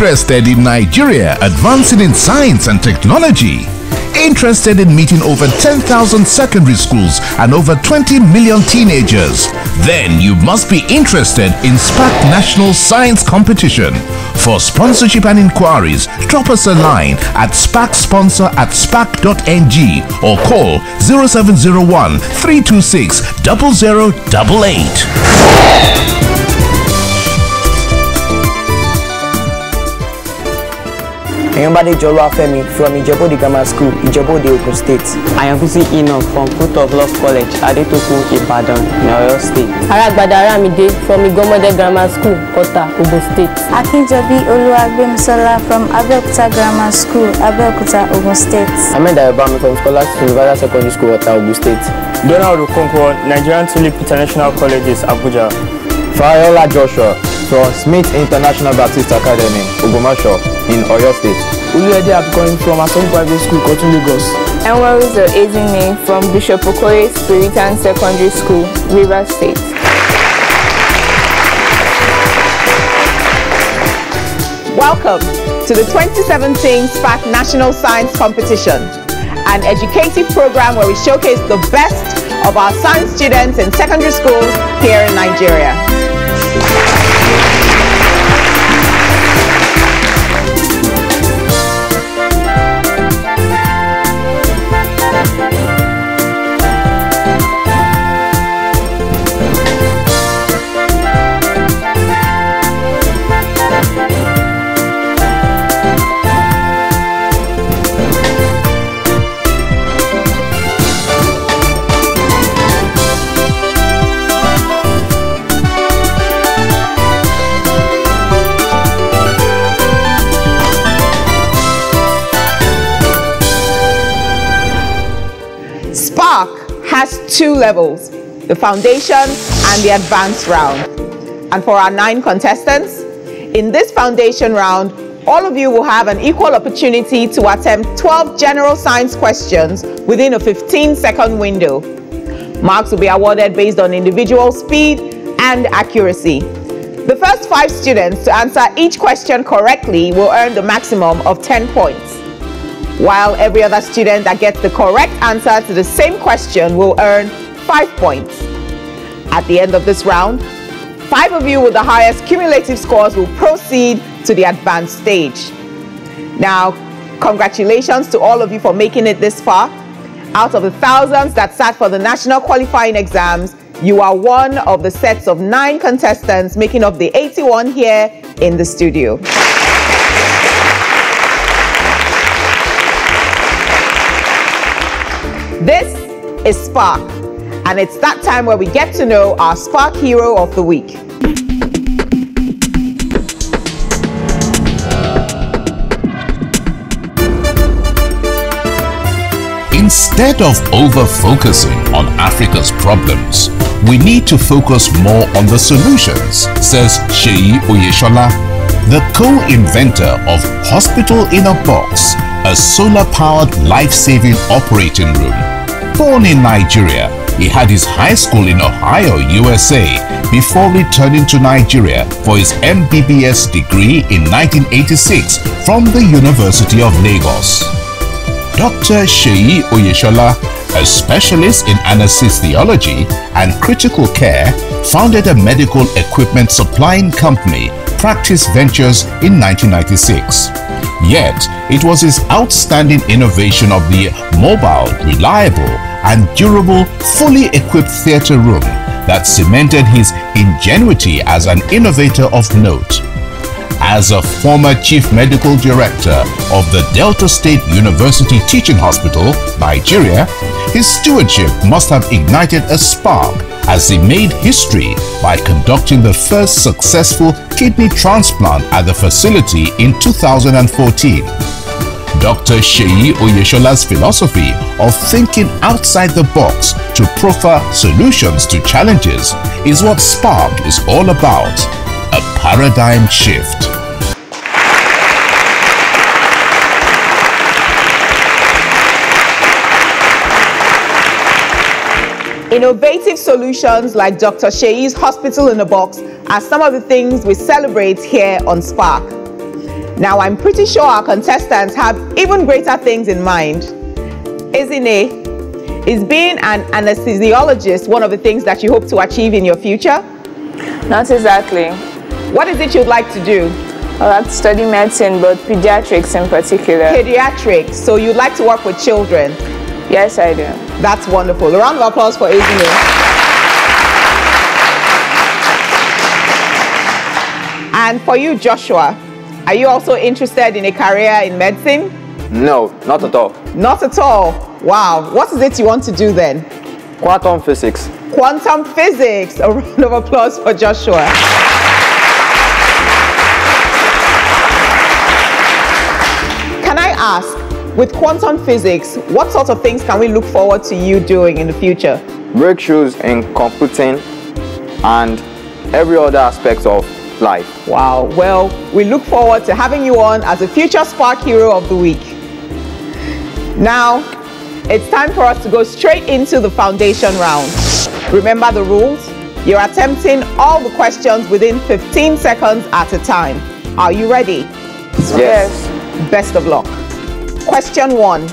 Interested in Nigeria advancing in science and technology? Interested in meeting over 10,000 secondary schools and over 20 million teenagers? Then you must be interested in SPAK National Science Competition. For sponsorship and inquiries, drop us a line at spaksponsor@spak.ng or call 0701 326 0088. Ayobami from Ijebu Grammar School, Ijebu Ogun State. I am Enoch from Fruit of Love College, Adetoku, Ibadan, Oyo State. Gbemisola from Gbemisola Grammar School, Kota, Ogun State. Gbemisola from Abeokuta Grammar School, Abeokuta, Ogun State. Ayobami from Scholastic Universal Secondary School, Ogun State. Donald Okonkwo, Nigerian Tulip International Colleges, Abuja. Fayola Joshua from Smith International Baptist Academy, Ogbomoso, in Oyo State. Uluede Abikoyin from Asom Private School, Kotun, Lagos. Ezinne from Bishop Okoye Spiritan Secondary School, Rivers State. Welcome to the 2017 SPAK National Science Competition, an educative program where we showcase the best of our science students in secondary schools here in Nigeria. SPAK has two levels, the foundation and the advanced round. And for our 9 contestants, in this foundation round, all of you will have an equal opportunity to attempt 12 general science questions within a 15-second window. Marks will be awarded based on individual speed and accuracy. The first 5 students to answer each question correctly will earn the maximum of 10 points, while every other student that gets the correct answer to the same question will earn 5 points. At the end of this round, 5 of you with the highest cumulative scores will proceed to the advanced stage. Now, congratulations to all of you for making it this far. Out of the thousands that sat for the national qualifying exams, you are one of the sets of 9 contestants making up the 81 here in the studio. This is SPAK, and it's that time where we get to know our SPAK Hero of the Week. Instead of over-focusing on Africa's problems, we need to focus more on the solutions, says Seyi Oyeshola, the co-inventor of Hospital in a Box, a solar-powered life-saving operating room. Born in Nigeria, he had his high school in Ohio, USA, before returning to Nigeria for his MBBS degree in 1986 from the University of Lagos. Dr. Seyi Oyeshola, a specialist in anesthesiology and critical care, founded a medical equipment supplying company, Practice Ventures, in 1996. Yet, it was his outstanding innovation of the mobile, reliable, and durable, fully equipped theatre room that cemented his ingenuity as an innovator of note. As a former Chief Medical Director of the Delta State University Teaching Hospital, Nigeria, his stewardship must have ignited a spark as he made history by conducting the first successful kidney transplant at the facility in 2014. Dr. Seyi Oyeshola's philosophy of thinking outside the box to proffer solutions to challenges is what SPAK is all about, a paradigm shift. Innovative solutions like Dr. Seyi's Hospital in a Box are some of the things we celebrate here on SPAK. Now, I'm pretty sure our contestants have even greater things in mind. Ezinne, is being an anesthesiologist one of the things that you hope to achieve in your future? Not exactly. What is it you'd like to do? I like to study medicine, but pediatrics in particular. Pediatrics, so you'd like to work with children? Yes, I do. That's wonderful. A round of applause for Ezinne. And for you, Joshua, are you also interested in a career in medicine? No, not at all. Not at all. Wow. What is it you want to do then? Quantum physics. Quantum physics. A round of applause for Joshua. Can I ask, with quantum physics, what sort of things can we look forward to you doing in the future? Breakthroughs in computing and every other aspect of life. Wow. Well, we look forward to having you on as a future SPAK Hero of the Week. Now, it's time for us to go straight into the foundation round. Remember the rules? You're attempting all the questions within 15 seconds at a time. Are you ready? Yes. Best of luck. Question 1.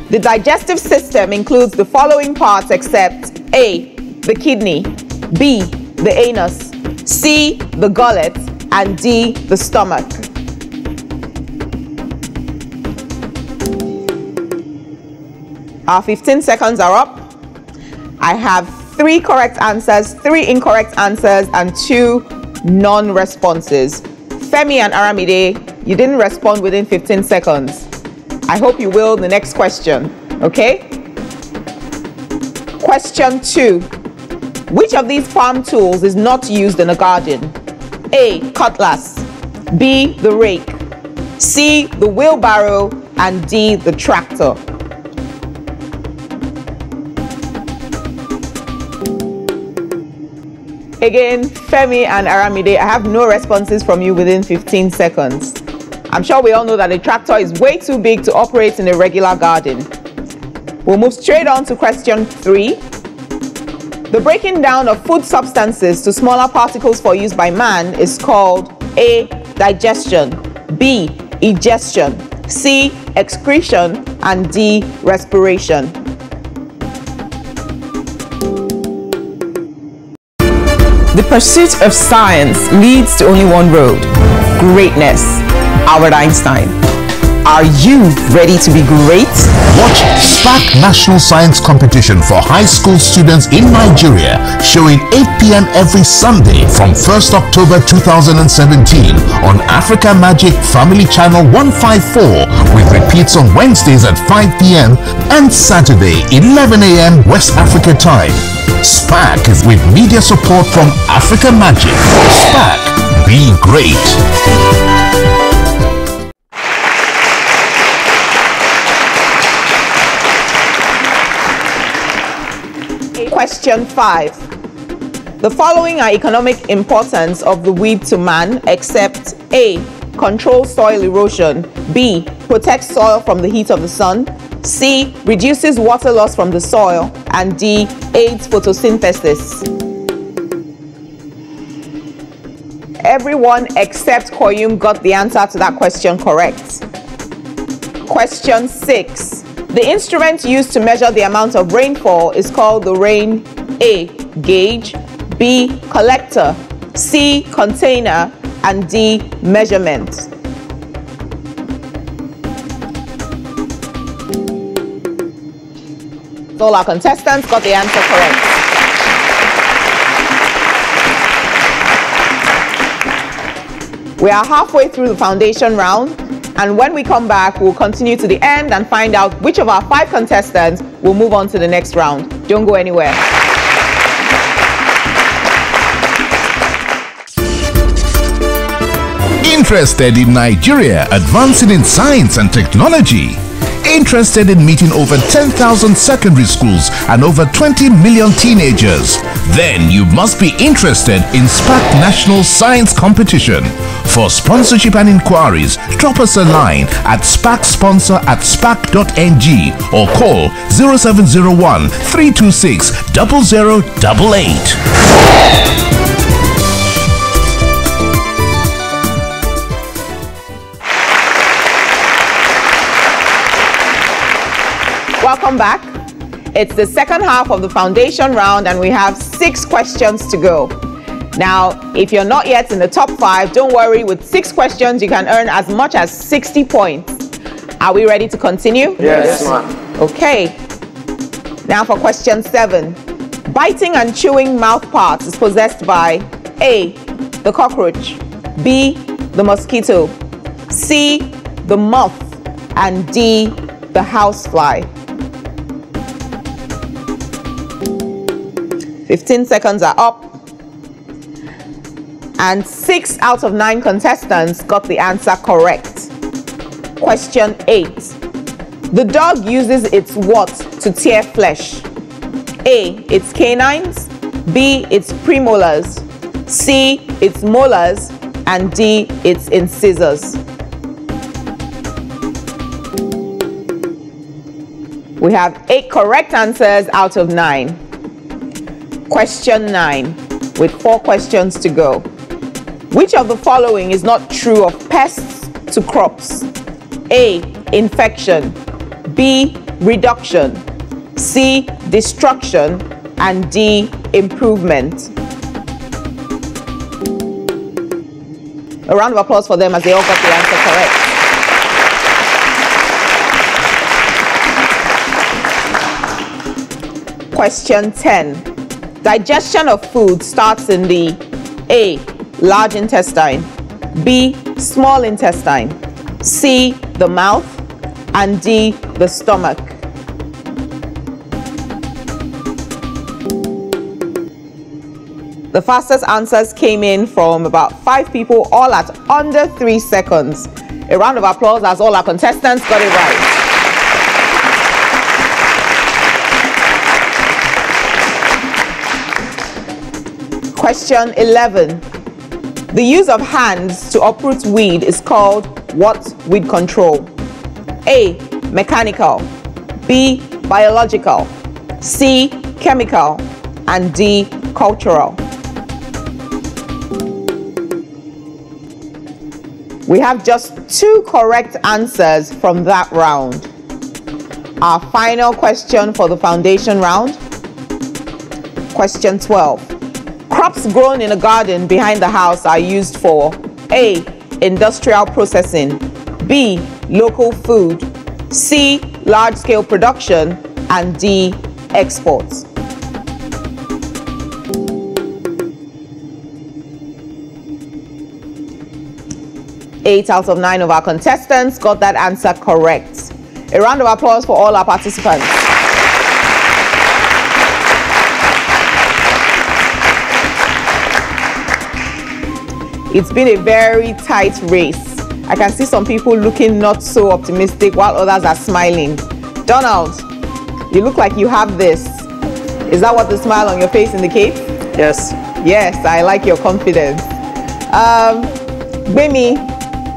The digestive system includes the following parts except A, the kidney, B, the anus, C, the gullet, and D, the stomach. Our 15 seconds are up. I have 3 correct answers, 3 incorrect answers, and 2 non-responses. Femi and Aramide, you didn't respond within 15 seconds. I hope you will the next question, okay? Question 2. Which of these farm tools is not used in a garden? A, cutlass, B, the rake, C, the wheelbarrow, and D, the tractor. Again, Femi and Aramide, I have no responses from you within 15 seconds. I'm sure we all know that a tractor is way too big to operate in a regular garden. We'll move straight on to question 3. The breaking down of food substances to smaller particles for use by man is called A, digestion, B, egestion, C, excretion, and D, respiration. The pursuit of science leads to only one road: greatness. Albert Einstein. Are you ready to be great? Watch SPAK National Science Competition for high school students in Nigeria, showing 8 p.m. every Sunday from 1st October 2017 on Africa Magic Family Channel 154, with repeats on Wednesdays at 5 p.m. and Saturday 11 a.m. West Africa time. SPAK is with media support from Africa Magic. SPAK, be great. Question 5. The following are economic importance of the weed to man except A, controls soil erosion, B, protects soil from the heat of the sun, C, reduces water loss from the soil, and D, aids photosynthesis. Everyone except Koyum got the answer to that question correct. Question 6. The instrument used to measure the amount of rainfall is called the rain A, gauge, B, collector, C, container, and D, measurement. All our contestants got the answer correct. We are halfway through the foundation round, and when we come back, we'll continue to the end and find out which of our 5 contestants will move on to the next round. Don't go anywhere. Interested in Nigeria advancing in science and technology? Interested in meeting over 10,000 secondary schools and over 20 million teenagers? Then you must be interested in SPAK National Science Competition. For sponsorship and inquiries, drop us a line at spaksponsor@spak.ng or call 0701 326 0088. Welcome back. It's the second half of the foundation round and we have 6 questions to go. Now, if you're not yet in the top 5, don't worry. With 6 questions, you can earn as much as 60 points. Are we ready to continue? Yes, ma'am. Okay. Now for question 7. Biting and chewing mouth parts is possessed by A, the cockroach, B, the mosquito, C, the moth, and D, the housefly. 15 seconds are up. And 6 out of 9 contestants got the answer correct. Question 8. The dog uses its what to tear flesh? A, its canines, B, its premolars, C, its molars, and D, its incisors. We have 8 correct answers out of 9. Question 9, with 4 questions to go. Which of the following is not true of pests to crops? A, infection, B, reduction, C, destruction, and D, improvement. A round of applause for them as they all got the answer correct. Question 10. Digestion of food starts in the A, large intestine, B, small intestine, C, the mouth, and D, the stomach. The fastest answers came in from about 5 people, all at under 3 seconds. A round of applause as all our contestants got it right. Question 11. The use of hands to uproot weed is called what weed control? A, mechanical, B, biological, C, chemical, and D, cultural. We have just 2 correct answers from that round. Our final question for the foundation round. Question 12. Crops grown in a garden behind the house are used for A, industrial processing, B, local food, C, large-scale production, and D, exports. Eight out of 9 of our contestants got that answer correct. A round of applause for all our participants. It's been a very tight race. I can see some people looking not so optimistic while others are smiling. Donald, you look like you have this. Is that what the smile on your face indicates? Yes. Yes, I like your confidence. Gbemi,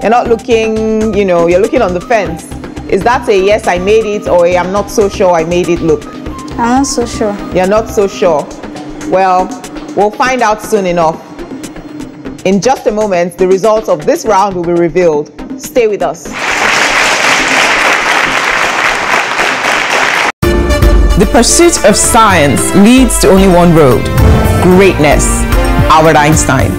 you're not looking, you're looking on the fence. Is that a yes, I made it, or a I'm not so sure I made it look? I'm not so sure. You're not so sure. Well, we'll find out soon enough. In just a moment, the results of this round will be revealed. Stay with us. The pursuit of science leads to only one road: greatness. Albert Einstein.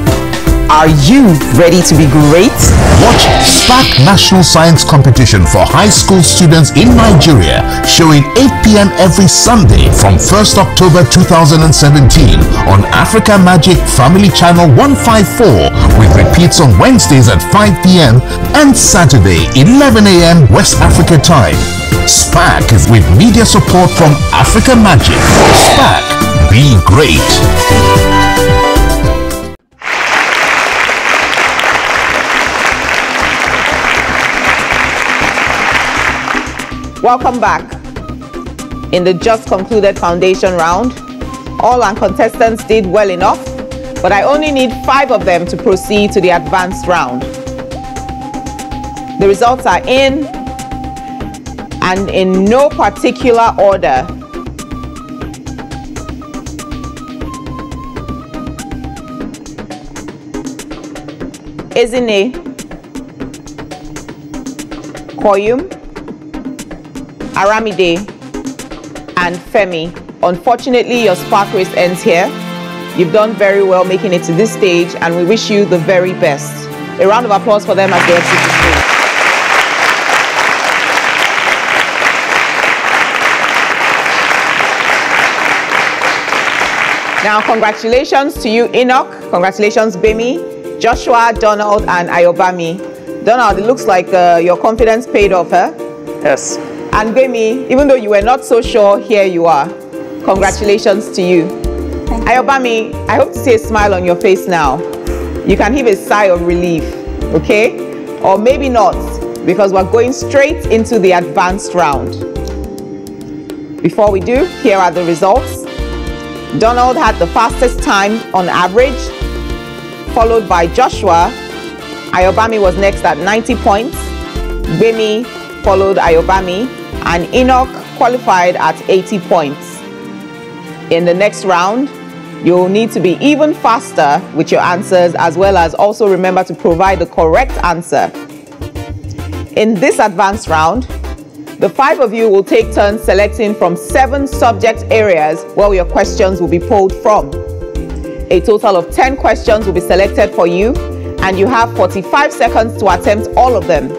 Are you ready to be great? Watch SPAK National Science Competition for high school students in Nigeria, showing 8 p.m. every Sunday from 1st October 2017 on Africa Magic Family Channel 154, with repeats on Wednesdays at 5 p.m. and Saturday 11 a.m. West Africa time. SPAK is with media support from Africa Magic. SPAK, be great. Welcome back. In the just concluded foundation round, all our contestants did well enough, but I only need 5 of them to proceed to the advanced round. The results are in, and in no particular order. Ezinne, Koyum, Aramide, and Femi. Unfortunately, your SPAK race ends here. You've done very well making it to this stage, and we wish you the very best. A round of applause for them as they exit the stage. Now, congratulations to you, Enoch. Congratulations, Gbemi, Joshua, Donald, and Ayobami. Donald, it looks like your confidence paid off, huh? Yes. And Gbemi, even though you were not so sure, here you are. Congratulations to you. Ayobami, I hope to see a smile on your face now. You can heave a sigh of relief, okay? Or maybe not, because we're going straight into the advanced round. Before we do, here are the results. Donald had the fastest time on average, followed by Joshua. Ayobami was next at 90 points. Gbemi followed Ayobami, and Enoch qualified at 80 points. In the next round, you'll need to be even faster with your answers, as well as also remember to provide the correct answer. In this advanced round, the 5 of you will take turns selecting from 7 subject areas where your questions will be pulled from. A total of 10 questions will be selected for you, and you have 45 seconds to attempt all of them.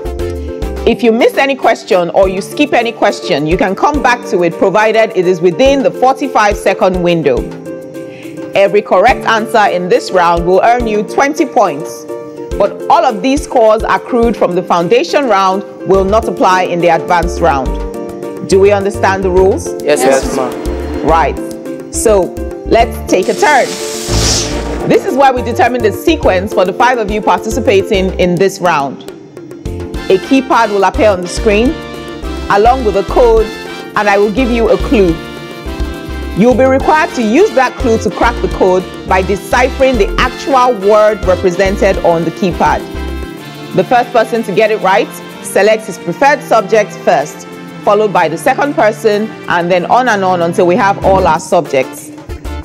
If you miss any question or you skip any question, you can come back to it, provided it is within the 45-second window. Every correct answer in this round will earn you 20 points. But all of these scores accrued from the foundation round will not apply in the advanced round. Do we understand the rules? Yes, ma'am. Right. So let's take a turn. This is where we determine the sequence for the 5 of you participating in this round. A keypad will appear on the screen along with a code, and I will give you a clue. You'll be required to use that clue to crack the code by deciphering the actual word represented on the keypad. The first person to get it right selects his preferred subject first, followed by the second person, and then on and on until we have all our subjects.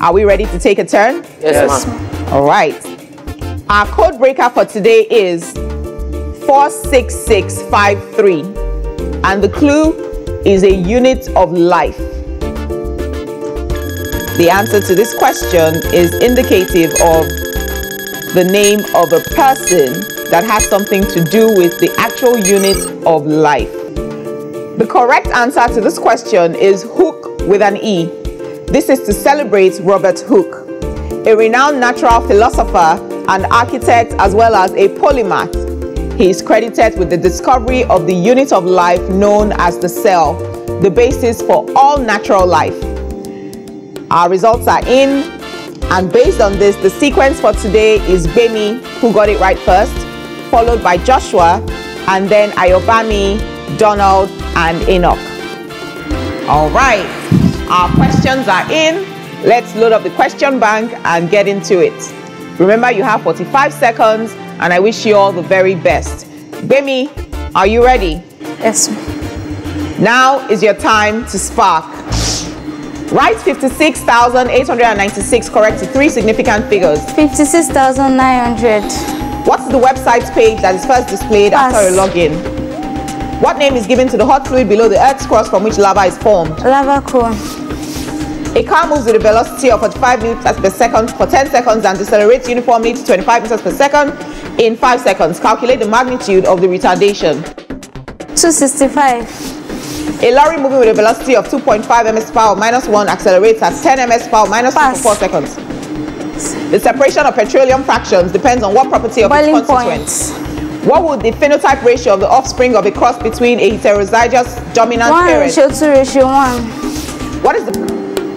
Are we ready to take a turn? Yes, ma'am. All right. Our code breaker for today is 46653, and the clue is a unit of life. The answer to this question is indicative of the name of a person that has something to do with the actual unit of life. The correct answer to this question is Hook with an E. This is to celebrate Robert Hooke, a renowned natural philosopher and architect, as well as a polymath. He is credited with the discovery of the unit of life known as the cell, the basis for all natural life. Our results are in, and based on this, the sequence for today is Gbemi, who got it right first, followed by Joshua, and then Ayobami, Donald, and Enoch. All right, our questions are in. Let's load up the question bank and get into it. Remember, you have 45 seconds, and I wish you all the very best. Gbemi, are you ready? Yes. Now is your time to spark. Write 56,896 correct to 3 significant figures. 56,900. What's the website page that is first displayed after a login? What name is given to the hot fluid below the Earth's crust from which lava is formed? Lava cone. A car moves with a velocity of 45 meters per second for 10 seconds and decelerates uniformly to 25 meters per second in 5 seconds. Calculate the magnitude of the retardation. 265. A lorry moving with a velocity of 2.5 ms per hour -1 accelerates at 10 ms per hour -2 for 4 seconds. The separation of petroleum fractions depends on what property of its constituents? What would the phenotype ratio of the offspring of a cross between a heterozygous dominant parent? 1:2:1. What is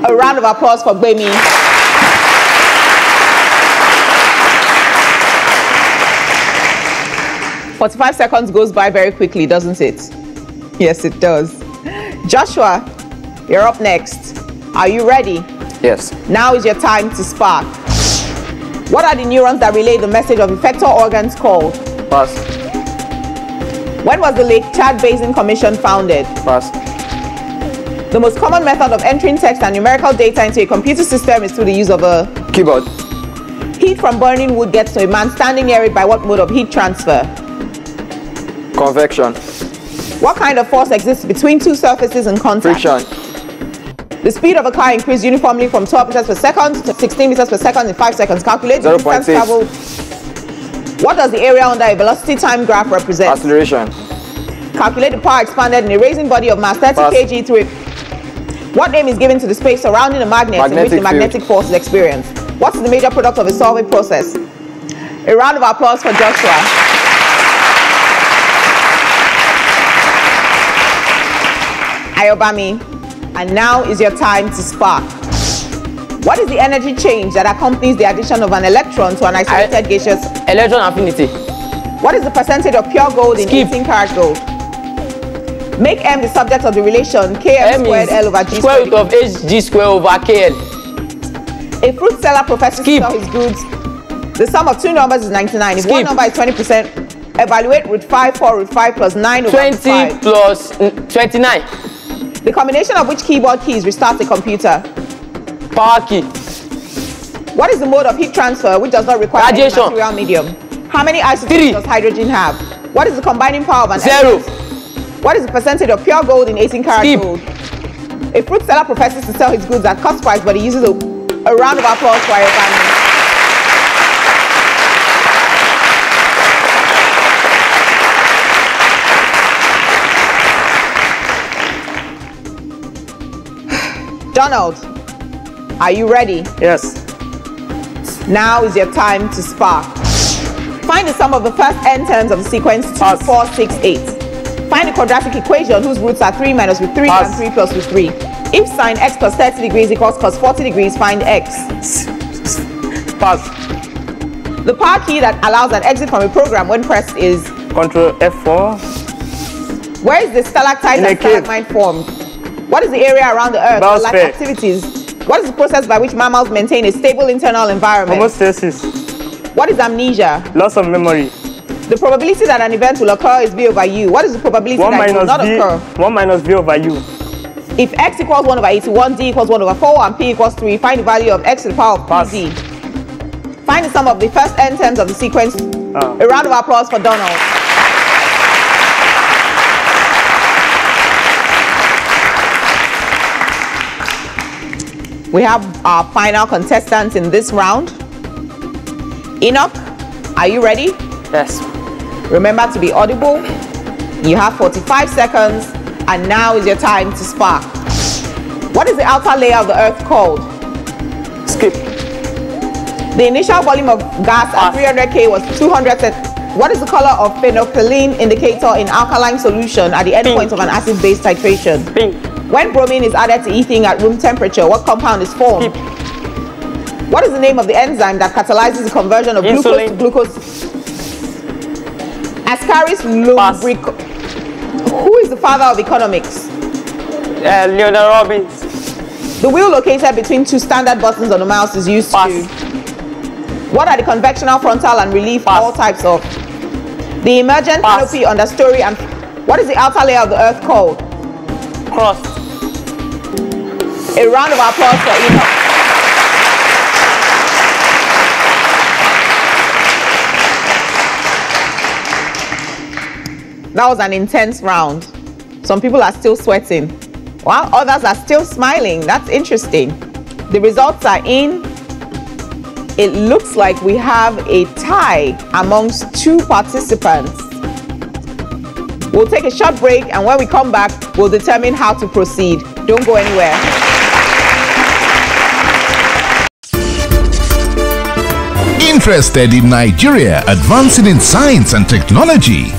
a round of applause for Gbemi. 45 seconds goes by very quickly, doesn't it? Yes, it does. Joshua, you're up next. Are you ready? Yes. Now is your time to spark. What are the neurons that relay the message of effector organs called? Pass. When was the Lake Chad Basin Commission founded? Pass. The most common method of entering text and numerical data into a computer system is through the use of a Keyboard. Heat from burning wood gets to a man standing near it by what mode of heat transfer? Convection. What kind of force exists between two surfaces in contact? Friction. The speed of a car increased uniformly from 12 meters per second to 16 meters per second in 5 seconds. Calculate the distance traveled. What does the area under a velocity time graph represent? Acceleration. Calculate the power expanded in a raising body of mass 30 kg through it. What name is given to the space surrounding a magnet in which the magnetic force is experienced? What is the major product of a solving process? A round of applause for Joshua. Ayobami, and now is your time to spark. What is the energy change that accompanies the addition of an electron to an isolated gaseous? Electron affinity. What is the percentage of pure gold in 18 karat gold? Make M the subject of the relation Km squared L over G square root of Hg square over KL. A fruit seller professes to sell his goods. The sum of two numbers is 99. If one number is 20%, evaluate root 5 for root 5 plus 9 over 20 5. plus 29. The combination of which keyboard keys restarts a computer? Power key. What is the mode of heat transfer which does not require any material medium? How many isotopes does hydrogen have? What is the combining power of an 0. element? What is the percentage of pure gold in 18 karat gold? A fruit seller professes to sell his goods at cost price, but he uses a round of applause for Ayobami. Donald, are you ready? Yes. Now is your time to spark. Find the sum of the first n terms of the sequence 2, 4, 6, 8. Find the quadratic equation whose roots are 3 minus root 3 and 3 plus root 3. If sine x plus 30 degrees equals cos 40 degrees, find x. Pass. The power key that allows an exit from a program when pressed is? Control F4. Where is the stalactite and stalagmite formed? What is the area around the earth for life activities? What is the process by which mammals maintain a stable internal environment? Homeostasis. What is amnesia? Loss of memory. The probability that an event will occur is V over U. What is the probability that it will not occur? 1 minus V over U. If x equals 1 over 81, d equals 1 over 4, and p equals 3, find the value of x to the power of pd. Find the sum of the first n terms of the sequence. A round of applause for Donald. We have our final contestants in this round. Enoch, are you ready? Yes. Remember to be audible. You have 45 seconds, and now is your time to spark. What is the outer layer of the earth called? Skip. The initial volume of gas at 300 K was 200. What is the color of phenolphthalein indicator in alkaline solution at the endpoint of an acid-base titration? Pink. When bromine is added to ethene at room temperature, what compound is formed? Skip. What is the name of the enzyme that catalyzes the conversion of glucose to glucose? Ascaris lubric. Who is the father of economics? Leonard Robbins. The wheel located between two standard buttons on the mouse is used to. What are the convectional, frontal, and relief all types of? The emergent canopy, understory, and what is the outer layer of the earth called? Crust. A round of applause for Enoch. That was an intense round. Some people are still sweating, while others are still smiling. That's interesting. The results are in. It looks like we have a tie amongst two participants. We'll take a short break, and when we come back, we'll determine how to proceed. Don't go anywhere. Interested in Nigeria advancing in science and technology?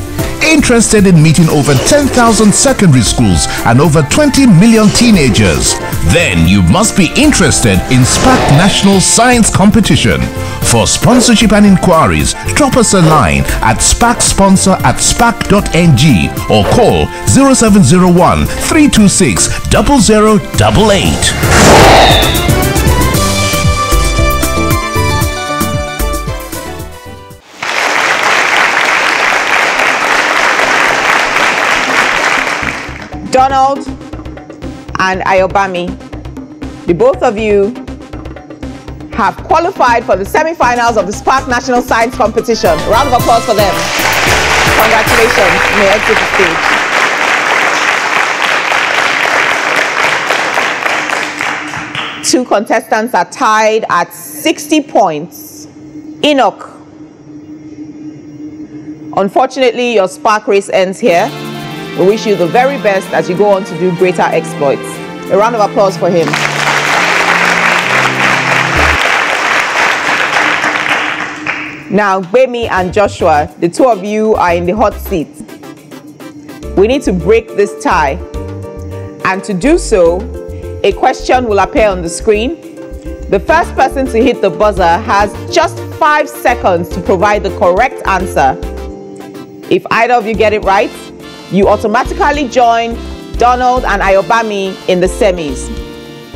Interested in meeting over 10,000 secondary schools and over 20 million teenagers? Then you must be interested in SPAK National Science Competition. For sponsorship and inquiries, drop us a line at spaksponsor@spak.ng or call 0701 326 0088. Donald and Ayobami, the both of you have qualified for the semi-finals of the SPAK National Science Competition. A round of applause for them. Congratulations. You may exit the stage. Two contestants are tied at 60 points. Enoch, unfortunately, your SPAK race ends here. We wish you the very best as you go on to do greater exploits. A round of applause for him. Now, Gbemi and Joshua, the two of you are in the hot seat. We need to break this tie. And to do so, a question will appear on the screen. The first person to hit the buzzer has just 5 seconds to provide the correct answer. If either of you get it right, you automatically join Donald and Ayobami in the semis.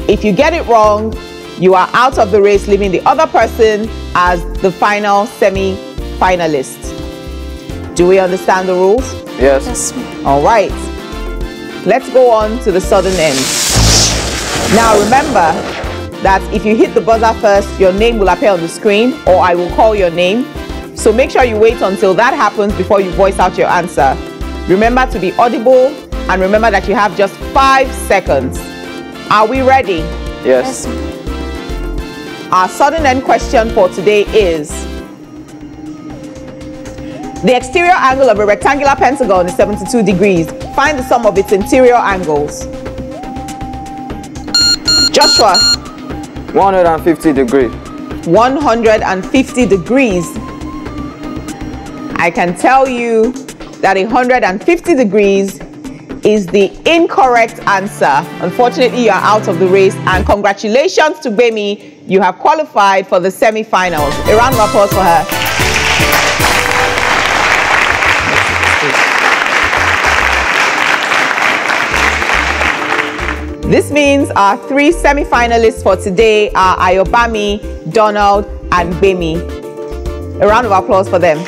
If you get it wrong, you are out of the race, leaving the other person as the final semi-finalist. Do we understand the rules? Yes. All right. Let's go on to the southern end. Now remember that if you hit the buzzer first, your name will appear on the screen, or I will call your name. So make sure you wait until that happens before you voice out your answer. Remember to be audible, and remember that you have just 5 seconds. Are we ready? Yes. Our southern end question for today is: the exterior angle of a rectangular pentagon is 72 degrees. Find the sum of its interior angles. Joshua. 150 degrees. 150 degrees. I can tell you that 150 degrees is the incorrect answer. Unfortunately, you are out of the race, and congratulations to Gbemi. You have qualified for the semi-finals. A round of applause for her. This means our 3 semi-finalists for today are Ayobami, Donald, and Gbemi. A round of applause for them.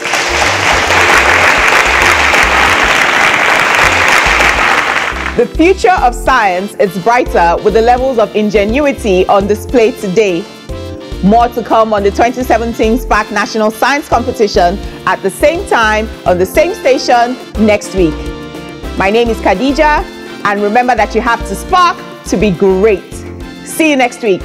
The future of science is brighter with the levels of ingenuity on display today. More to come on the 2017 SPAK National Science Competition at the same time on the same station next week. My name is Khadija, and remember that you have to spark to be great. See you next week.